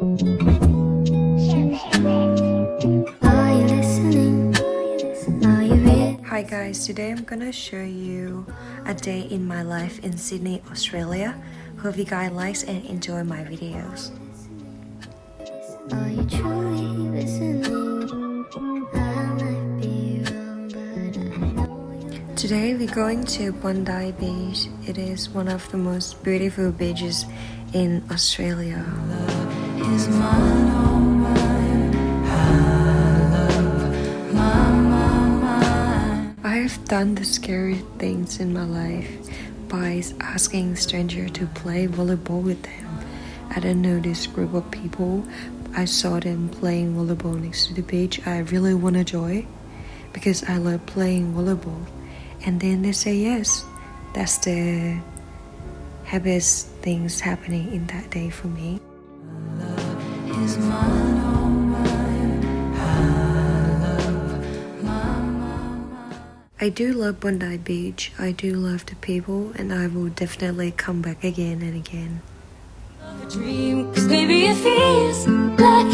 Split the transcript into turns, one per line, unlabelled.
Hi guys, today I'm gonna show you a day in my life in Sydney, Australia. Hope you guys like and enjoy my videos. Are you truly listening? I might be wrong, but I know you. Today we're going to Bondi Beach. It is one of the most beautiful beaches in Australia. Love is mine, oh mine. I've done the scary things in my life by asking strangers to play volleyball with them. I don't know this group of people. I saw them playing volleyball next to the beach. I really want to join because I love playing volleyball. And then they say yes. That's the happiest things happening in that day for me. Love is mine, oh mine. I do love Bondi Beach. I do love the people, and I will definitely come back again and again. Dream, 'cause maybe it feels like